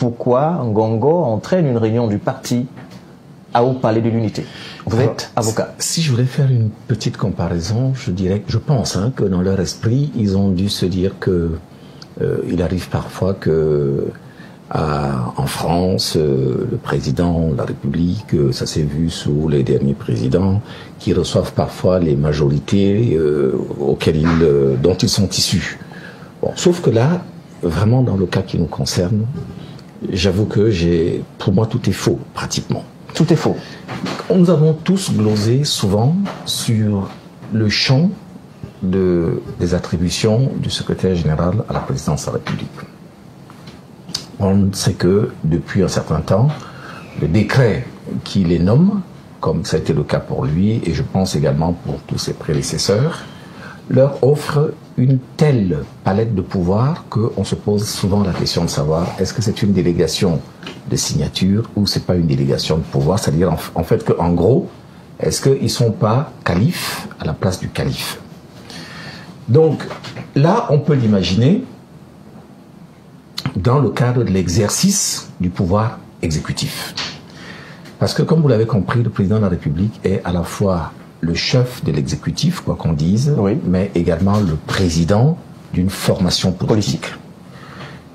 pourquoi Ngongo entraîne une réunion du parti au Palais de l'Unité. Vous êtes avocat. Si je voulais faire une petite comparaison, je pense que dans leur esprit, ils ont dû se dire que il arrive parfois que en France, le président de la République, ça s'est vu sous les derniers présidents, qui reçoivent parfois les majorités dont ils sont issus. Bon, sauf que là, vraiment dans le cas qui nous concerne, j'avoue que pour moi tout est faux, pratiquement. Tout est faux. Nous avons tous glosé souvent sur le champ des attributions du secrétaire général à la présidence de la République. On sait que depuis un certain temps, le décret qui les nomme, comme ça a été le cas pour lui, et je pense également pour tous ses prédécesseurs, leur offre une telle palette de pouvoir qu'on se pose souvent la question de savoir est-ce que c'est une délégation de signature ou c'est pas une délégation de pouvoir, c'est-à-dire en fait qu'en gros, est-ce qu'ils ne sont pas califes à la place du calife? Donc là, on peut l'imaginer dans le cadre de l'exercice du pouvoir exécutif. Parce que comme vous l'avez compris, le président de la République est à la fois le chef de l'exécutif, quoi qu'on dise, oui, mais également le président d'une formation politique.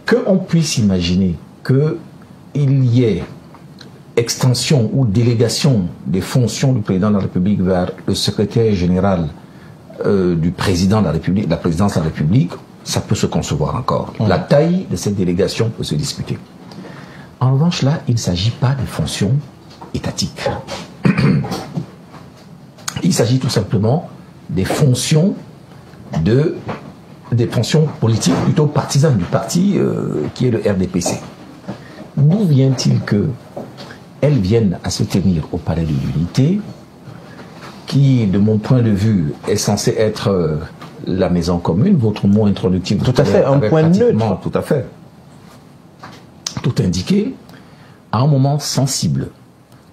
Qu'on puisse imaginer qu'il y ait extension ou délégation des fonctions du président de la République vers le secrétaire général du président de la République, de la présidence de la République, ça peut se concevoir encore. La taille de cette délégation peut se discuter. En revanche, là, il ne s'agit pas de fonctions étatiques. Il s'agit tout simplement des fonctions politiques, plutôt partisanes du parti qui est le RDPC. D'où vient-il qu'elles viennent à se tenir au Palais de l'Unité, qui, de mon point de vue, est censé être la maison commune, votre mot introductif. Tout à fait, un point neutre. Tout à fait. Tout indiqué à un moment sensible,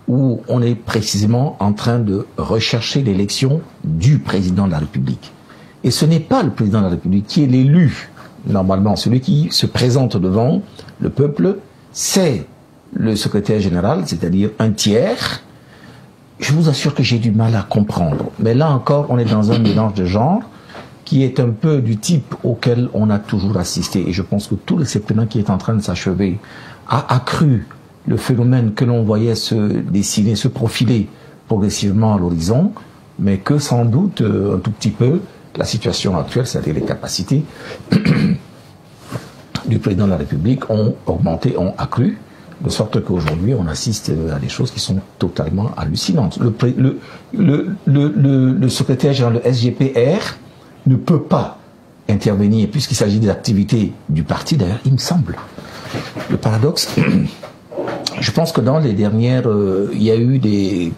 où on est précisément en train de rechercher l'élection du président de la République. Et ce n'est pas le président de la République qui est l'élu, normalement. Celui qui se présente devant le peuple, c'est le secrétaire général, c'est-à-dire un tiers. Je vous assure que j'ai du mal à comprendre. Mais là encore, on est dans un mélange de genres qui est un peu du type auquel on a toujours assisté. Et je pense que tout le septennat qui est en train de s'achever a accru le phénomène que l'on voyait se dessiner, se profiler progressivement à l'horizon, mais que sans doute un tout petit peu la situation actuelle, c'est-à-dire les capacités du président de la République ont augmenté, ont accru, de sorte qu'aujourd'hui on assiste à des choses qui sont totalement hallucinantes. Le secrétaire général de SGPR ne peut pas intervenir puisqu'il s'agit des activités du parti, d'ailleurs il me semble. Le paradoxe, je pense que dans les dernières, il y a eu des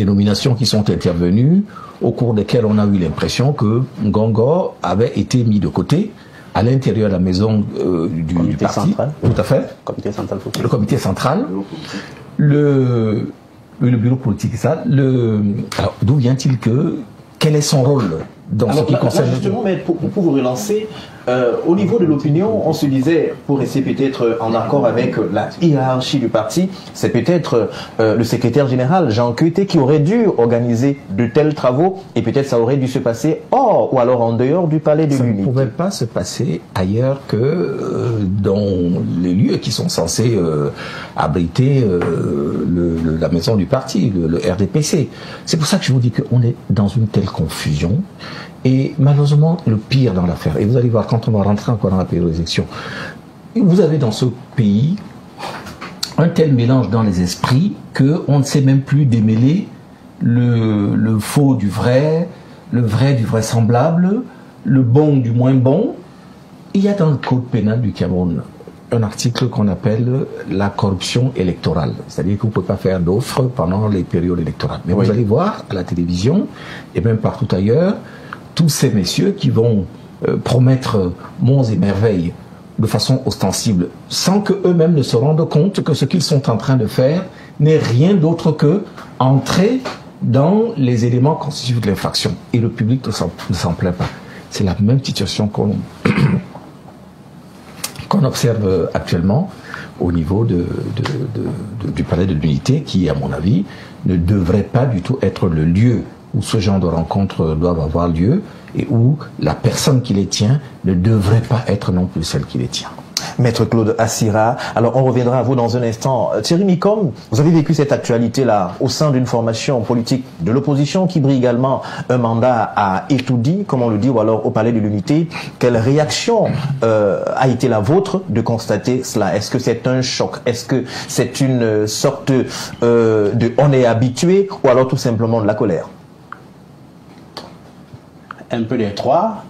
nominations qui sont intervenues au cours desquelles on a eu l'impression que Ngongo avait été mis de côté à l'intérieur de la maison du parti. Central. Tout à fait. Comité central. Le comité central. Le bureau politique, ça. Alors, d'où vient-il quel est son rôle dans ce qui concerne... Justement, mais pour vous relancer, au niveau de l'opinion, on se disait, pour essayer peut-être en accord avec la hiérarchie du parti, c'est peut-être le secrétaire général, Jean Kuité, qui aurait dû organiser de tels travaux, et peut-être ça aurait dû se passer hors ou alors en dehors du Palais de l'Unité. Ça ne pouvait pas se passer ailleurs que dans les lieux qui sont censés abriter la maison du parti, le RDPC. C'est pour ça que je vous dis qu'on est dans une telle confusion. Et malheureusement, le pire dans l'affaire, et vous allez voir quand on va rentrer encore dans la période des élections, vous avez dans ce pays un tel mélange dans les esprits qu'on ne sait même plus démêler le faux du vrai, le vrai du vraisemblable, le bon du moins bon. Il y a dans le code pénal du Cameroun un article qu'on appelle la corruption électorale. C'est-à-dire que vous ne pouvez pas faire d'offres pendant les périodes électorales. Mais oui, vous allez voir à la télévision et même partout ailleurs, tous ces messieurs qui vont promettre monts et merveilles de façon ostensible, sans qu'eux-mêmes ne se rendent compte que ce qu'ils sont en train de faire n'est rien d'autre que entrer dans les éléments constitutifs de l'infraction. Et le public ne s'en plaint pas. C'est la même situation qu'on observe actuellement, au niveau du palais de l'Unité, qui, à mon avis, ne devrait pas du tout être le lieu où ce genre de rencontres doivent avoir lieu et où la personne qui les tient ne devrait pas être non plus celle qui les tient. Maître Claude Assira, alors on reviendra à vous dans un instant. Thierry Micom, vous avez vécu cette actualité-là au sein d'une formation politique de l'opposition qui brille également un mandat à Etoudi, comme on le dit, ou alors au Palais de l'Unité. Quelle réaction a été la vôtre de constater cela? Est-ce que c'est un choc? Est-ce que c'est une sorte de on est habitué, ou alors tout simplement de la colère? Un peu des trois,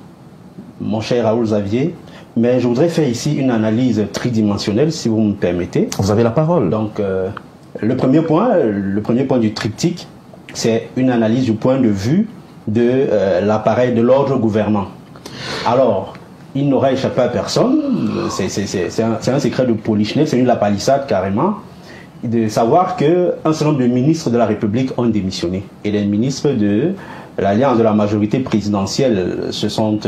mon cher Raoul Xavier. Mais je voudrais faire ici une analyse tridimensionnelle, si vous me permettez. Vous avez la parole. Donc, le premier point du triptyque, c'est une analyse du point de vue de l'appareil de l'ordre gouvernant. Alors, il n'aura échappé à personne, c'est un secret de Polichinelle, c'est une la palissade carrément, de savoir qu'un certain nombre de ministres de la République ont démissionné. Et les ministres de l'alliance de la majorité présidentielle se sont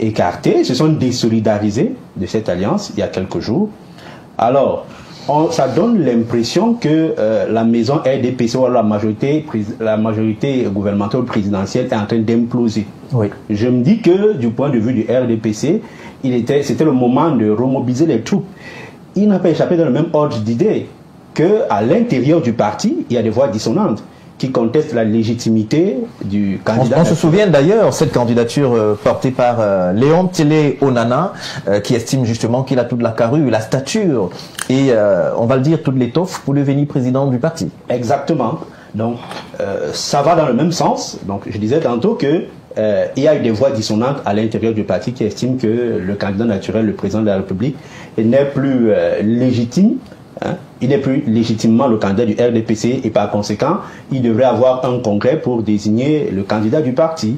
écartés, se sont désolidarisés de cette alliance il y a quelques jours. Alors, ça donne l'impression que la maison RDPC ou la majorité gouvernementale présidentielle est en train d'imploser. Oui. Je me dis que du point de vue du RDPC, c'était le moment de remobiliser les troupes. Il n'a pas échappé dans le même ordre d'idée qu'à l'intérieur du parti, il y a des voix dissonantes qui contestent la légitimité du candidat. On se souvient d'ailleurs cette candidature portée par Léon Télé Onana, qui estime justement qu'il a toute la carrure, la stature et, on va le dire, toute l'étoffe pour devenir président du parti. Exactement. Donc, ça va dans le même sens. Donc, je disais tantôt que il y a eu des voix dissonantes à l'intérieur du parti qui estiment que le candidat naturel, le président de la République, n'est plus légitime. Il n'est plus légitimement le candidat du RDPC et par conséquent, il devrait avoir un congrès pour désigner le candidat du parti.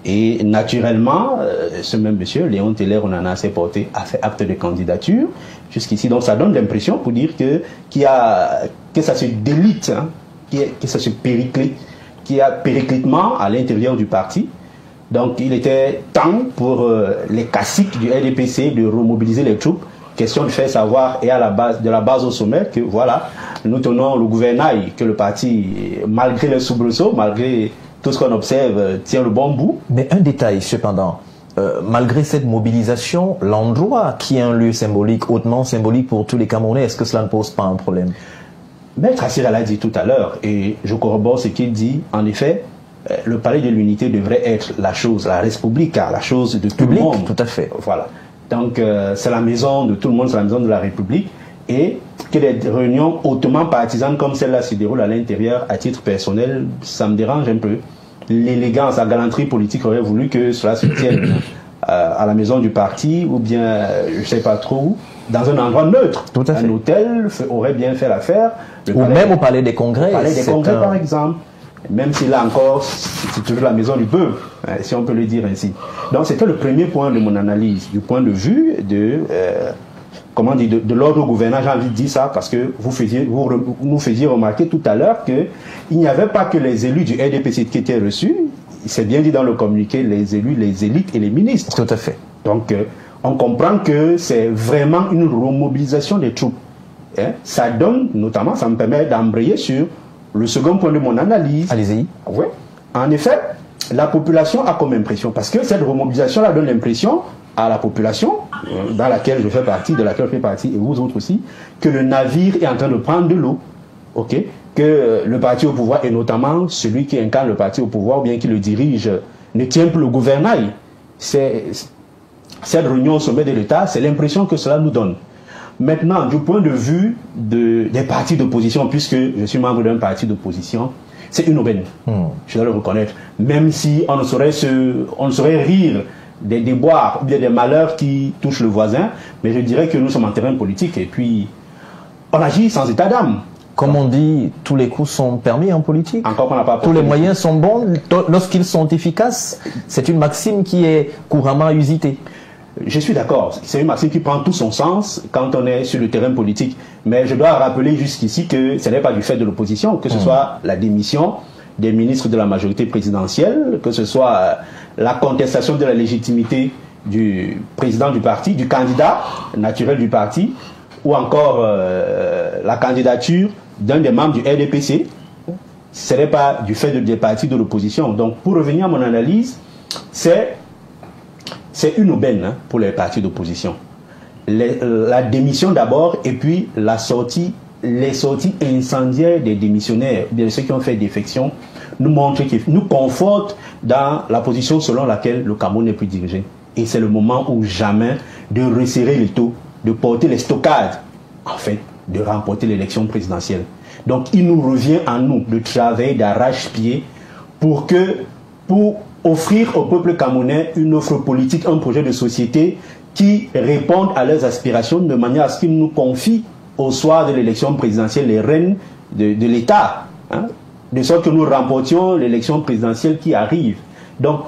Et naturellement, ce même monsieur, Léon Télé Onana, s'est porté, a fait acte de candidature jusqu'ici. Donc ça donne l'impression pour dire que ça se délite, que ça se périclite, qu'il y a périclitement à l'intérieur du parti. Donc il était temps pour les caciques du RDPC de remobiliser les troupes. Question de faire savoir, et de la base au sommet, que voilà, nous tenons le gouvernail, que le parti, malgré les soubresauts, malgré tout ce qu'on observe, tient le bon bout. Mais un détail cependant, malgré cette mobilisation, l'endroit qui est un lieu symbolique, hautement symbolique pour tous les Camerounais, est-ce que cela ne pose pas un problème? Maître Assira l'a dit tout à l'heure, et je corrobore ce qu'il dit, en effet, le palais de l'unité devrait être la chose, la Respublica, la chose de tout le monde. Tout à fait. Voilà. Donc, c'est la maison de tout le monde, c'est la maison de la République. Et que des réunions hautement partisanes comme celle-là se déroulent à l'intérieur, à titre personnel, ça me dérange un peu. L'élégance, la galanterie politique aurait voulu que cela se tienne à la maison du parti, ou bien, je ne sais pas trop où, dans un endroit neutre. Tout à fait. Un hôtel aurait bien fait l'affaire. Ou même au Palais des Congrès. Au Palais des Congrès, par exemple. Même si là encore, c'est toujours la maison du peuple, si on peut le dire ainsi. Donc c'était le premier point de mon analyse, du point de vue de, de l'ordre gouvernant, j'ai envie de dire ça, parce que vous nous faisiez remarquer tout à l'heure qu'il n'y avait pas que les élus du RDPC qui étaient reçus, c'est bien dit dans le communiqué, les élus, les élites et les ministres. Tout à fait. Donc on comprend que c'est vraiment une remobilisation des troupes. Ça donne, notamment, ça me permet d'embrayer sur le second point de mon analyse. Allez-y. Oui. En effet, la population a comme impression, parce que cette remobilisation-là donne l'impression à la population, dans laquelle je fais partie, de laquelle je fais partie, et vous autres aussi, que le navire est en train de prendre de l'eau. Ok? Que le parti au pouvoir, et notamment celui qui incarne le parti au pouvoir, ou bien qui le dirige, ne tient plus le gouvernail. Cette réunion au sommet de l'État, c'est l'impression que cela nous donne. Maintenant, du point de vue des partis d'opposition, puisque je suis membre d'un parti d'opposition, c'est une aubaine. Je dois le reconnaître. Même si on ne saurait rire des déboires ou bien des malheurs qui touchent le voisin, mais je dirais que nous sommes en terrain politique et puis on agit sans état d'âme. Comme on dit, tous les coups sont permis en politique. Encore qu'on n'a pas. Tous les moyens sont bons lorsqu'ils sont efficaces. C'est une maxime qui est couramment usitée. Je suis d'accord, c'est une maxime qui prend tout son sens quand on est sur le terrain politique. Mais je dois rappeler jusqu'ici que ce n'est pas du fait de l'opposition, que ce soit la démission des ministres de la majorité présidentielle, que ce soit la contestation de la légitimité du président du parti, du candidat naturel du parti, ou encore la candidature d'un des membres du RDPC, ce n'est pas du fait des partis de l'opposition. Donc, pour revenir à mon analyse, c'est une aubaine pour les partis d'opposition. La démission d'abord, et puis les sorties incendiaires des démissionnaires, de ceux qui ont fait défection, nous montrent, nous confortent dans la position selon laquelle le Cameroun n'est plus dirigé. Et c'est le moment ou jamais de resserrer les taux, de porter les stockades, en fait, de remporter l'élection présidentielle. Donc, il nous revient à nous de travailler d'arrache-pied pour offrir au peuple camerounais une offre politique, un projet de société qui réponde à leurs aspirations de manière à ce qu'ils nous confient au soir de l'élection présidentielle les rênes de l'État, hein, de sorte que nous remportions l'élection présidentielle qui arrive. Donc,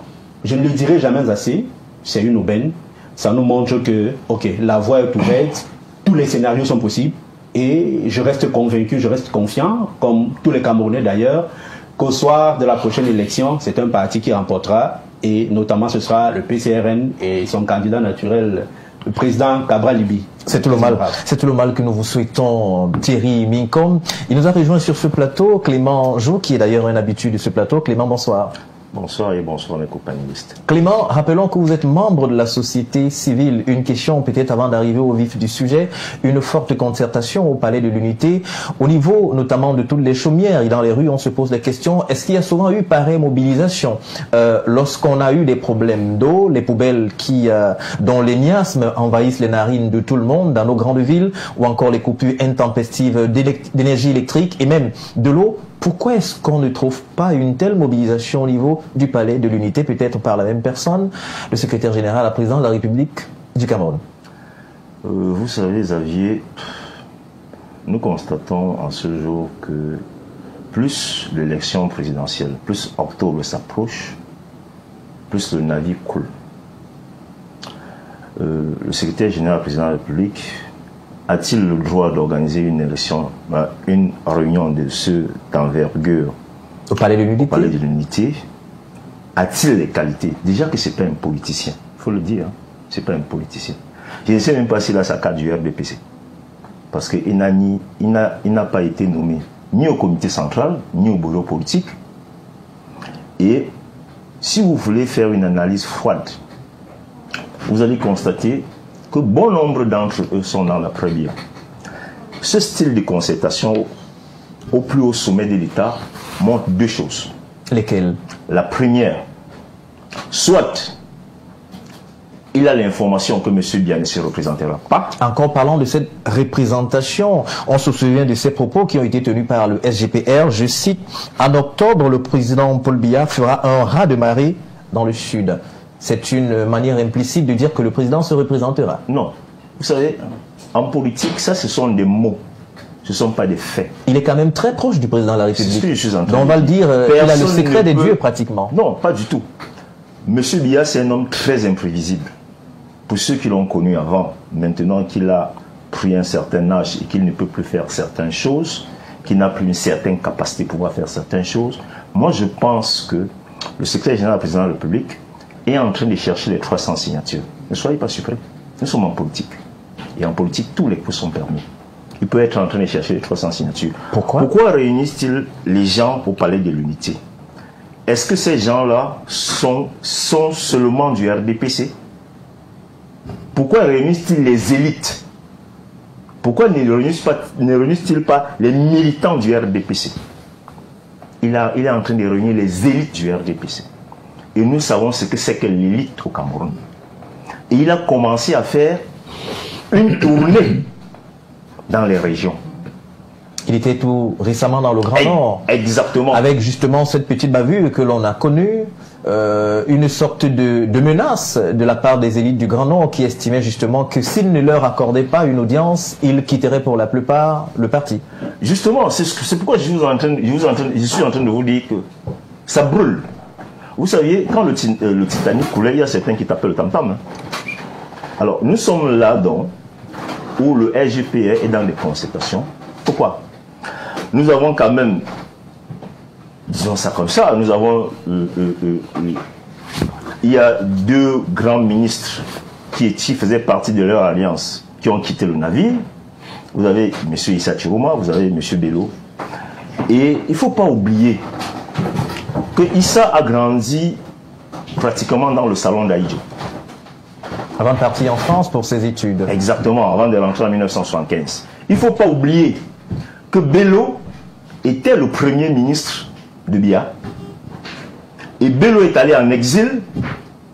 je ne le dirai jamais assez, c'est une aubaine. Ça nous montre que, ok, la voie est ouverte, tous les scénarios sont possibles, et je reste convaincu, je reste confiant, comme tous les Camerounais d'ailleurs, qu'au soir de la prochaine élection, c'est un parti qui remportera, et notamment ce sera le PCRN et son candidat naturel, le président Cabral Libi. C'est tout le mal que nous vous souhaitons, Thierry Minkom. Il nous a rejoint sur ce plateau Clément Jou, qui est d'ailleurs un habitué de ce plateau. Clément, bonsoir. Bonsoir et bonsoir les compagnonnistes. Clément, rappelons que vous êtes membre de la société civile. Une question peut-être avant d'arriver au vif du sujet. Une forte concertation au Palais de l'Unité. Au niveau notamment de toutes les chaumières et dans les rues, on se pose la question, est-ce qu'il y a souvent eu pareille mobilisation lorsqu'on a eu des problèmes d'eau, les poubelles dont les miasmes envahissent les narines de tout le monde dans nos grandes villes, ou encore les coupures intempestives d'énergie électrique et même de l'eau? Pourquoi est-ce qu'on ne trouve pas une telle mobilisation au niveau du Palais de l'Unité, peut-être par la même personne, le secrétaire général, la présidente de la République du Cameroun? Vous savez, Xavier, nous constatons en ce jour que plus l'élection présidentielle, plus octobre s'approche, plus le navire coule. Le secrétaire général, président de la République, a-t-il le droit d'organiser une élection, une réunion de ceux d'envergure au Palais de l'Unité? A-t-il les qualités? Déjà que ce n'est pas un politicien, il faut le dire, hein? Ce n'est pas un politicien. Je ne sais même pas s'il a sa carte du RDPC. Parce qu'il n'a pas été nommé ni au comité central, ni au bureau politique. Et si vous voulez faire une analyse froide, vous allez constater que bon nombre d'entre eux sont dans la première. Ce style de concertation au plus haut sommet de l'État montre deux choses. Lesquelles? La première, soit il a l'information que M. Biya ne se représentera pas. Encore parlant de cette représentation, on se souvient de ces propos qui ont été tenus par le SGPR. Je cite, en octobre, le président Paul Biya fera un raz-de-marée dans le sud. C'est une manière implicite de dire que le président se représentera. Non. Vous savez, en politique, ça, ce sont des mots. Ce ne sont pas des faits. Il est quand même très proche du président de la République. C'est ce que je suis en train donc on va le dire, il a le secret des dieux pratiquement. Non, pas du tout. Monsieur Biya, c'est un homme très imprévisible. Pour ceux qui l'ont connu avant, maintenant qu'il a pris un certain âge et qu'il ne peut plus faire certaines choses, qu'il n'a plus une certaine capacité de pouvoir faire certaines choses, moi je pense que le secrétaire général du président de la République est en train de chercher les 300 signatures. Ne soyez pas surpris. Nous sommes en politique. Et en politique, tous les coups sont permis. Il peut être en train de chercher les 300 signatures. Pourquoi réunissent-ils les gens au Palais de l'Unité? Est-ce que ces gens-là sont seulement du RDPC? Pourquoi réunissent-ils les élites? Pourquoi ne réunissent-ils pas les militants du RDPC? Il est en train de réunir les élites du RDPC. Et nous savons ce que c'est que l'élite au Cameroun. Et il a commencé à faire une tournée dans les régions. Il était tout récemment dans le Grand Nord. Exactement. Avec justement cette petite bavure que l'on a connue, une sorte de menace de la part des élites du Grand Nord qui estimaient justement que s'ils ne leur accordaient pas une audience, ils quitteraient pour la plupart le parti. Justement, c'est pourquoi je suis en train de vous dire que ça brûle. Vous saviez, quand le Titanic coulait, il y a certains qui tapaient le tam-tam. Hein. Alors, nous sommes là donc, où le SGPR est dans les concertations. Pourquoi? Nous avons quand même, disons ça comme ça, nous avons, il y a deux grands ministres qui faisaient partie de leur alliance, qui ont quitté le navire. vous avez M. Issa Chiroma, vous avez M. Bello. Et il ne faut pas oublier que Issa a grandi pratiquement dans le salon d'Aïdjo. Avant de partir en France pour ses études. Exactement, avant de rentrer en 1975. Il ne faut pas oublier que Bello était le premier ministre de Biya. Et Bello est allé en exil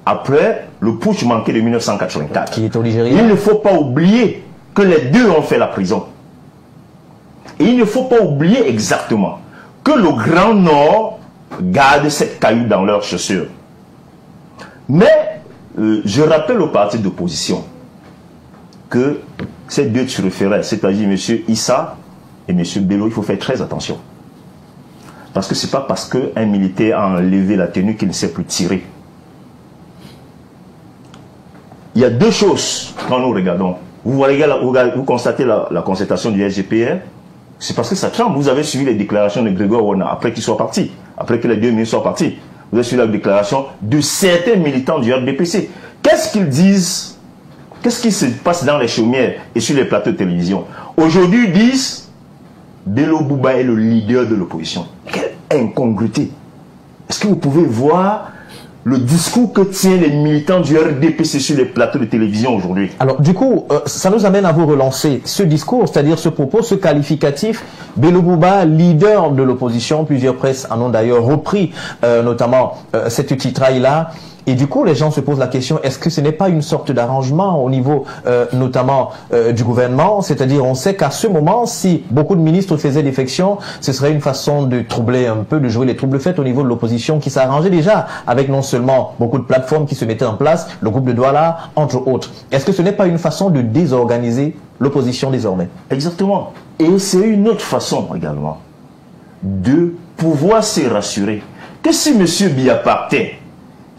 après le putsch manqué de 1984. Qui est au Nigeria. Il ne faut pas oublier que les deux ont fait la prison. Et il ne faut pas oublier exactement que le Grand Nord garde cette caillou dans leurs chaussures. Mais je rappelle au parti d'opposition que ces deux tu référais, c'est-à-dire M. Issa et M. Bello, il faut faire très attention. Parce que ce n'est pas parce qu'un militaire a enlevé la tenue qu'il ne sait plus tirer. Il y a deux choses quand nous regardons. Vous constatez la concertation du SGPR, c'est parce que ça tremble. Vous avez suivi les déclarations de Grégoire Ouana après qu'il soit parti, après que les deux ministres soient partis. Vous avez suivi la déclaration de certains militants du RDPC. Qu'est-ce qu'ils disent? Qu'est-ce qui se passe dans les chaumières et sur les plateaux de télévision? Aujourd'hui, ils disent Bello Bouba est le leader de l'opposition. Quelle incongruité! Est-ce que vous pouvez voir le discours que tiennent les militants du RDPC sur les plateaux de télévision aujourd'hui? Alors du coup, ça nous amène à vous relancer ce discours, c'est-à-dire ce propos, ce qualificatif. Bello Bouba, leader de l'opposition, plusieurs presses en ont d'ailleurs repris notamment cette titraille-là. Et du coup, les gens se posent la question, est-ce que ce n'est pas une sorte d'arrangement au niveau notamment du gouvernement? C'est-à-dire, on sait qu'à ce moment, si beaucoup de ministres faisaient défection, ce serait une façon de troubler un peu, de jouer les troubles faits au niveau de l'opposition qui s'arrangeait déjà avec non seulement beaucoup de plateformes qui se mettaient en place, le groupe de Douala, entre autres. Est-ce que ce n'est pas une façon de désorganiser l'opposition désormais? Exactement. Et c'est une autre façon également de pouvoir se rassurer que si M. Biya partait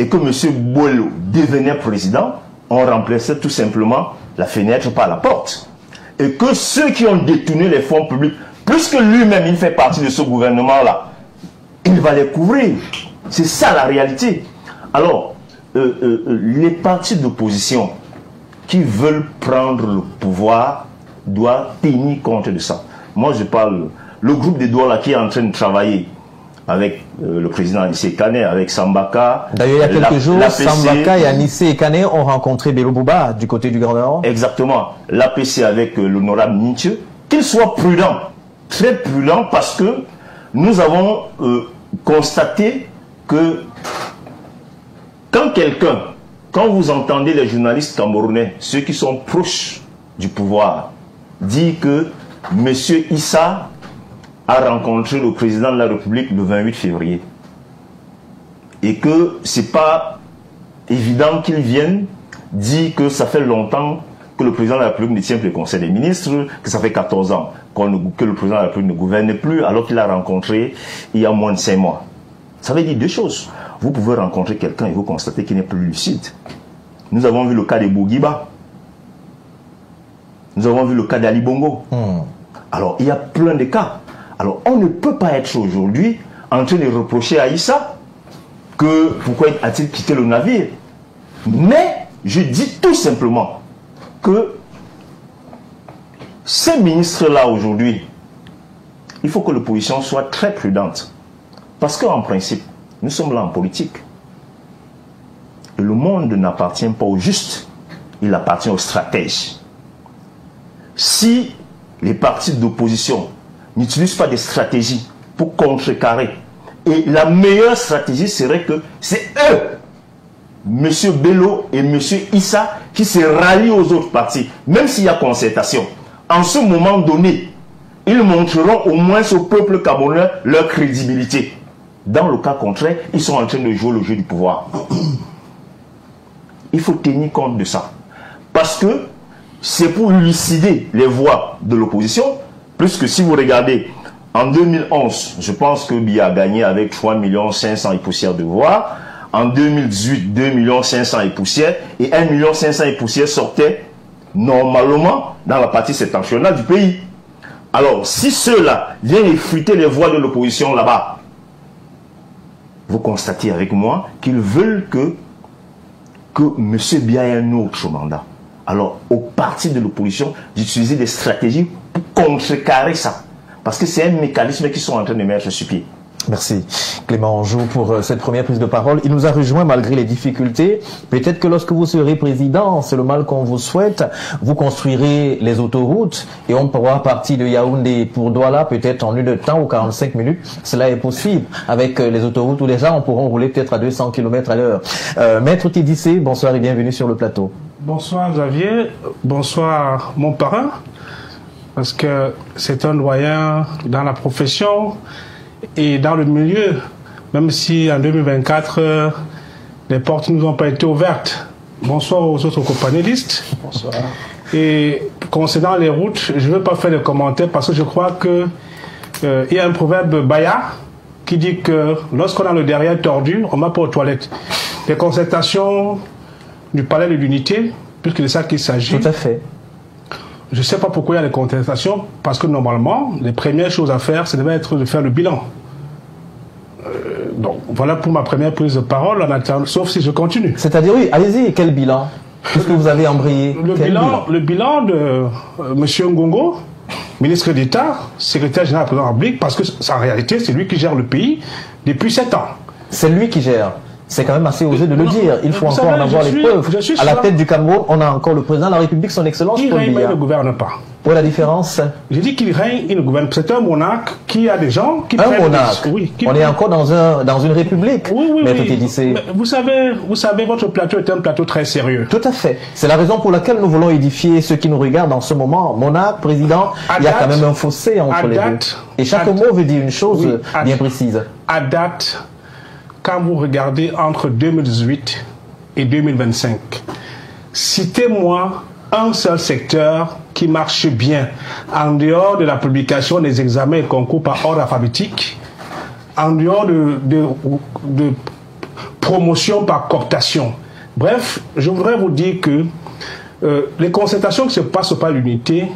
et que M. Bello devenait président, on remplaçait tout simplement la fenêtre par la porte. Et que ceux qui ont détourné les fonds publics, puisque lui-même il fait partie de ce gouvernement-là, il va les couvrir. C'est ça la réalité. Alors, les partis d'opposition qui veulent prendre le pouvoir doivent tenir compte de ça. Moi, je parle, le groupe des Douala qui est en train de travailler avec le président Anissé Kane, avec Sambaka. D'ailleurs, il y a quelques jours, Sambaka et Anissé Kane ont rencontré Bello Bouba du côté du Grand Nord. Exactement. L'APC avec l'honorable Nietzsche. Qu'il soit prudent, très prudent, parce que nous avons constaté que quand vous entendez les journalistes camerounais, ceux qui sont proches du pouvoir, dire que M. Issa a rencontré le président de la République le 28 février. Et que ce n'est pas évident qu'ils viennent dire que ça fait longtemps que le président de la République ne tient plus le Conseil des ministres, que ça fait 14 ans que le président de la République ne gouverne plus, alors qu'il a rencontré il y a moins de 5 mois. Ça veut dire deux choses. Vous pouvez rencontrer quelqu'un et vous constatez qu'il n'est plus lucide. Nous avons vu le cas de Bourguiba. Nous avons vu le cas d'Ali Bongo. Alors, il y a plein de cas. Alors, on ne peut pas être aujourd'hui en train de reprocher à Issa que pourquoi a-t-il quitté le navire. Mais, je dis tout simplement que ces ministres-là aujourd'hui, il faut que l'opposition soit très prudente. Parce qu'en principe, nous sommes là en politique. Et le monde n'appartient pas aux justes, il appartient aux stratèges. Si les partis d'opposition n'utilisent pas des stratégies pour contrecarrer, et la meilleure stratégie serait que c'est eux, M. Bello et M. Issa, qui se rallient aux autres partis, même s'il y a concertation. En ce moment donné, ils montreront au moins au peuple camerounais leur crédibilité. Dans le cas contraire, ils sont en train de jouer le jeu du pouvoir. Il faut tenir compte de ça. Parce que c'est pour lucider les voix de l'opposition, puisque si vous regardez, en 2011, je pense que Biya a gagné avec 3 500 000 et poussières de voix. En 2018, 2 500 000 et poussières. Et 1 500 000 et poussières sortaient normalement dans la partie septentrionale du pays. Alors, si ceux-là viennent effriter les voix de l'opposition là-bas, vous constatez avec moi qu'ils veulent que M. Biya ait un autre mandat. Alors, au parti de l'opposition, d'utiliser des stratégies pour contrecarrer ça. Parce que c'est un mécanisme qu'ils sont en train de mettre sur pied. Merci Clément Anjou pour cette première prise de parole. Il nous a rejoint malgré les difficultés. Peut-être que lorsque vous serez président, c'est le mal qu'on vous souhaite, vous construirez les autoroutes et on pourra partir de Yaoundé pour Douala peut-être en 1 heure de temps ou 45 minutes. Cela est possible. Avec les autoroutes où les gens pourront rouler peut-être à 200 km à l'heure. Maître Tidissé, bonsoir et bienvenue sur le plateau. Bonsoir Xavier, bonsoir mon parrain, parce que c'est un doyen dans la profession et dans le milieu, même si en 2024, les portes ne nous ont pas été ouvertes. Bonsoir aux autres copanélistes. Bonsoir. Et concernant les routes, je ne veux pas faire de commentaires parce que je crois que il y a un proverbe baya qui dit que lorsqu'on a le derrière tordu, on ne va pas aux toilettes. Les concertations du palais de l'unité, puisque c'est ça qu'il s'agit. Tout à fait. Je ne sais pas pourquoi il y a des contestations, parce que normalement, les premières choses à faire, ça devait être de faire le bilan. Donc, voilà pour ma première prise de parole, en attendant, sauf si je continue. C'est-à-dire, oui, allez-y, quel bilan? Puisque vous avez embrayé. Le bilan de M. Ngongo, ministre d'État, secrétaire général de la présidence de la République, parce que en réalité, c'est lui qui gère le pays depuis 7 ans. C'est lui qui gère. C'est quand même assez osé de le dire. Il faut encore en avoir les preuves. À la tête du Cameroun, on a encore le président de la République, son excellence. Il règne, mais il ne gouverne pas. Pour la différence? J'ai dit qu'il règne, il ne gouverne pas. C'est un monarque qui a des gens qui prennent... Un monarque. Oui, on est encore dans une république. Oui, oui, oui. Mais vous savez, votre plateau est un plateau très sérieux. Tout à fait. C'est la raison pour laquelle nous voulons édifier ceux qui nous regardent en ce moment. Monarque, président, il y a quand même un fossé entre les deux. Et chaque mot veut dire une chose bien précise. À date, quand vous regardez entre 2018 et 2025, citez-moi un seul secteur qui marche bien, en dehors de la publication des examens et concours par ordre alphabétique, en dehors de promotion par cooptation. Bref, je voudrais vous dire que les concertations qui se passent par l'unité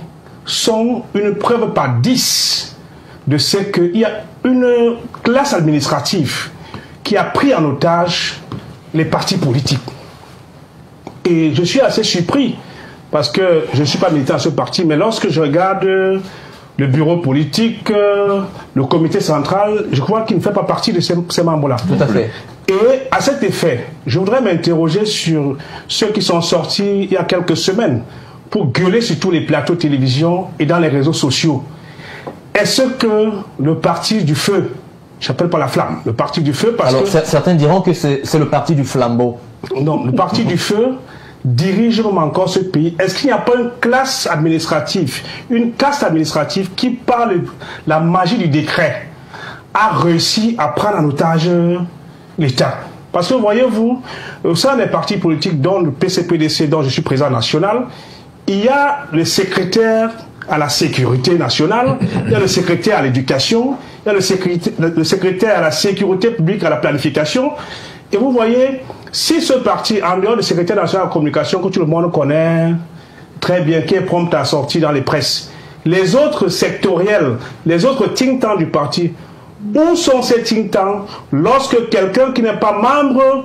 sont une preuve par 10 de ce qu'il y a une classe administrative qui a pris en otage les partis politiques. Et je suis assez surpris, parce que je ne suis pas militant à ce parti, mais lorsque je regarde le bureau politique, le comité central, je crois qu'il ne fait pas partie de ces membres-là. Tout à fait. Et à cet effet, je voudrais m'interroger sur ceux qui sont sortis il y a quelques semaines pour gueuler sur tous les plateaux de télévision et dans les réseaux sociaux. Est-ce que le parti du feu, j'appelle pas la flamme, le parti du feu, parce que... Alors, certains diront que c'est le parti du flambeau. Non, le parti du feu dirige encore ce pays. Est-ce qu'il n'y a pas une classe administrative, qui, par la magie du décret, a réussi à prendre en otage l'État? Parce que voyez-vous, au sein des partis politiques, dont le PCPDC, dont je suis président national, il y a le secrétaire à la sécurité nationale, il y a le secrétaire à l'éducation, il y a le secrétaire à la sécurité publique, à la planification. Et vous voyez, si ce parti, en dehors du secrétaire national de la communication, que tout le monde connaît très bien, qui est prompt à sortir dans les presses, les autres sectoriels, les autres think tanks du parti, où sont ces think tanks lorsque quelqu'un qui n'est pas membre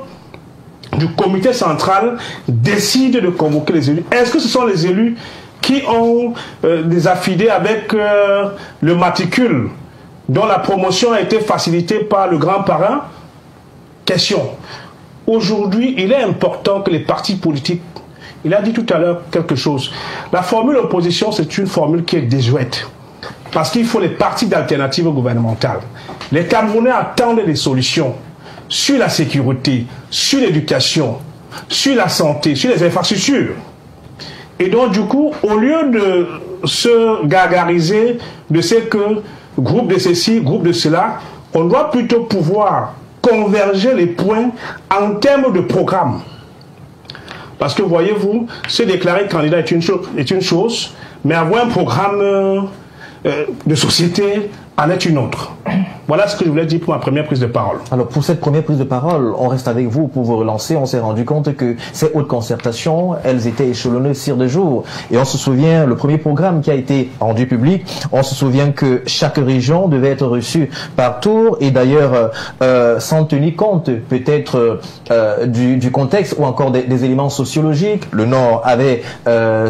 du comité central décide de convoquer les élus? Est-ce que ce sont les élus qui ont des affidés avec le matricule dont la promotion a été facilitée par le grand parrain? Question. Aujourd'hui, il est important que les partis politiques, il a dit tout à l'heure quelque chose, la formule opposition, c'est une formule qui est désuète. Parce qu'il faut les partis d'alternatives gouvernementales. Les Camerounais attendent des solutions sur la sécurité, sur l'éducation, sur la santé, sur les infrastructures. Et donc, du coup, au lieu de se gargariser de ce que groupe de ceci, groupe de cela, on doit plutôt pouvoir converger les points en termes de programme. Parce que, voyez-vous, se déclarer candidat est une chose, mais avoir un programme de société en est une autre. Voilà ce que je voulais dire pour ma première prise de parole. Alors pour cette première prise de parole, on reste avec vous pour vous relancer. On s'est rendu compte que ces hautes concertations, elles étaient échelonnées sur 2 jours. Et on se souvient, le premier programme qui a été rendu public, on se souvient que chaque région devait être reçue par tour. Et d'ailleurs, sans tenir compte peut-être du contexte ou encore des éléments sociologiques, le Nord avait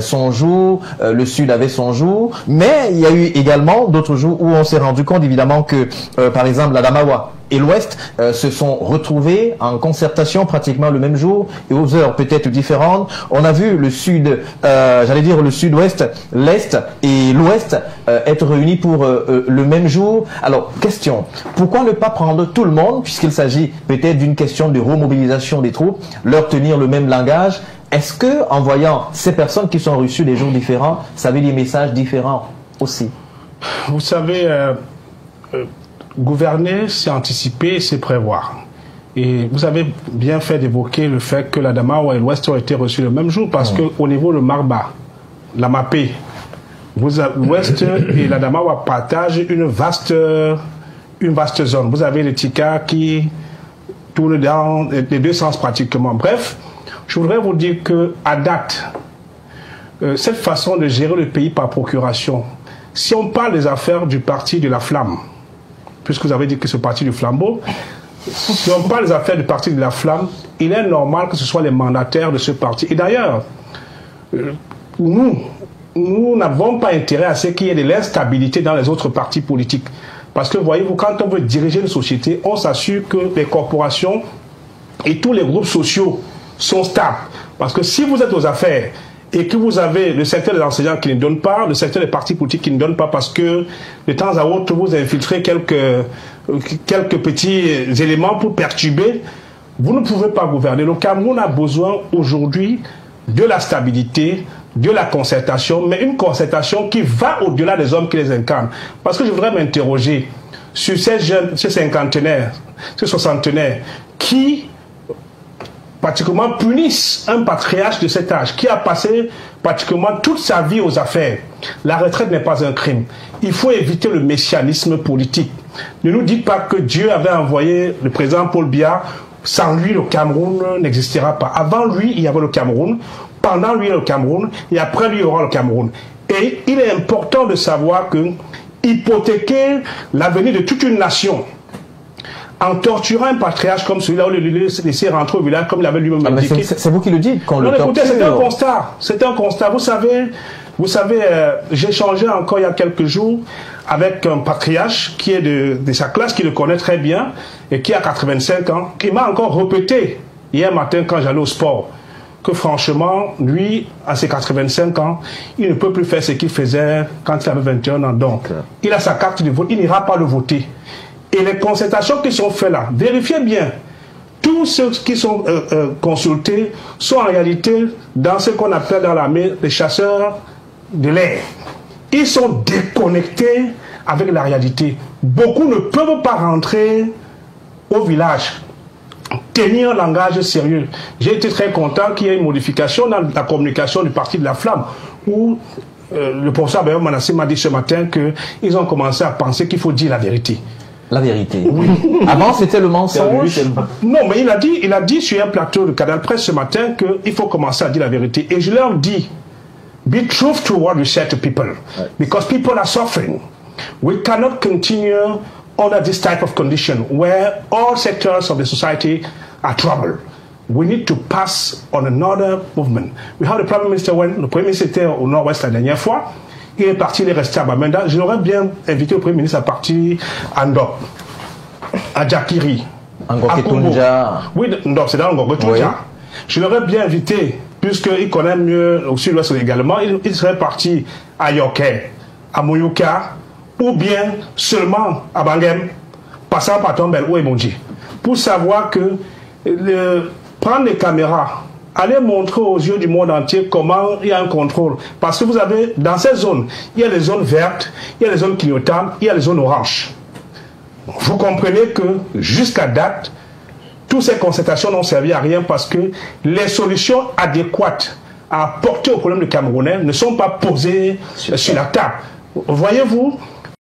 son jour, le Sud avait son jour. Mais il y a eu également d'autres jours où on s'est rendu compte évidemment que, par exemple, la Damawa et l'Ouest se sont retrouvés en concertation pratiquement le même jour et aux heures peut-être différentes. On a vu le Sud, j'allais dire le Sud-Ouest, l'Est et l'Ouest être réunis pour le même jour. Alors, question, pourquoi ne pas prendre tout le monde, puisqu'il s'agit peut-être d'une question de remobilisation des troupes, leur tenir le même langage? Est-ce que, en voyant ces personnes qui sont reçues des jours différents, ça veut des messages différents aussi? Vous savez, gouverner, c'est anticiper, c'est prévoir. Et vous avez bien fait d'évoquer le fait que la Damawa et l'Ouest ont été reçus le même jour, parce qu'au niveau de Marba, la Mapé, l'Ouest et la Damawa partagent une vaste zone. Vous avez les Tika qui tournent dans les 2 sens pratiquement. Bref, je voudrais vous dire qu'à date, cette façon de gérer le pays par procuration, si on parle des affaires du parti de la Flamme, puisque vous avez dit que ce parti du flambeau, si on parle des affaires du parti de la Flamme, il est normal que ce soit les mandataires de ce parti. Et d'ailleurs, nous n'avons pas intérêt à ce qu'il y ait de l'instabilité dans les autres partis politiques. Parce que, voyez-vous, quand on veut diriger une société, on s'assure que les corporations et tous les groupes sociaux sont stables. Parce que si vous êtes aux affaires et que vous avez le secteur des enseignants qui ne donne pas, le secteur des partis politiques qui ne donne pas parce que de temps à autre vous infiltrez quelques petits éléments pour perturber, vous ne pouvez pas gouverner. Le Cameroun a besoin aujourd'hui de la stabilité, de la concertation, mais une concertation qui va au-delà des hommes qui les incarnent. Parce que je voudrais m'interroger sur ces jeunes, ces cinquantenaires, ces soixantenaires qui pratiquement punissent un patriarche de cet âge qui a passé pratiquement toute sa vie aux affaires. La retraite n'est pas un crime. Il faut éviter le messianisme politique. Ne nous dites pas que Dieu avait envoyé le président Paul Biya. Sans lui, le Cameroun n'existera pas. Avant lui, il y avait le Cameroun. Pendant lui, il y a le Cameroun. Et après lui, il y aura le Cameroun. Et il est important de savoir que hypothéquer l'avenir de toute une nation en torturant un patriarche comme celui-là, où le laisser rentrer au village comme il avait lui-même indiqué. C'est vous qui le dites quand le torture. C'est un constat. C'est un constat. Vous savez, j'ai échangé encore il y a quelques jours avec un patriarche qui est de sa classe, qui le connaît très bien et qui a 85 ans, qui m'a encore répété hier matin quand j'allais au sport que franchement, lui, à ses 85 ans, il ne peut plus faire ce qu'il faisait quand il avait 21 ans. Donc, il a sa carte de vote, il n'ira pas le voter. Et les concertations qui sont faites là, vérifiez bien, tous ceux qui sont consultés sont en réalité dans ce qu'on appelle dans l'armée les chasseurs de l'air. Ils sont déconnectés avec la réalité. Beaucoup ne peuvent pas rentrer au village, tenir un langage sérieux. J'ai été très content qu'il y ait une modification dans la communication du parti de la Flamme, où le professeur Bayon Manassé m'a dit ce matin qu'ils ont commencé à penser qu'il faut dire la vérité. La vérité. Oui. Avant, c'était le mensonge. Non, mais il a dit sur un plateau de Canal Presse ce matin qu'il faut commencer à dire la vérité. Et je leur dis, be truthful to what we say to people. Because people are suffering. We cannot continue under this type of condition where all sectors of the society are troubled. We need to pass on another movement. We have the Prime Minister, when le Premier ministre était au Nord-Ouest la dernière fois, il est parti, il est resté à Bamenda. Je l'aurais bien invité le Premier ministre à partir à Ndop, à Djakiri, à Ngoketunja. Oui, Ndop, c'est dans Ngoketunja. Oui. Je l'aurais bien invité, puisqu'il connaît mieux au sud-ouest également, il serait parti à Yoké, à Mouyouka, ou bien seulement à Bangem, passant par Tombel ou Emoji, pour savoir que prendre les caméras, aller montrer aux yeux du monde entier comment il y a un contrôle. Parce que vous avez, dans ces zones, il y a les zones vertes, il y a les zones clignotantes, il y a les zones oranges. Vous comprenez que, jusqu'à date, toutes ces concertations n'ont servi à rien parce que les solutions adéquates à apporter au problème du Camerounais ne sont pas posées sur la table. Voyez-vous,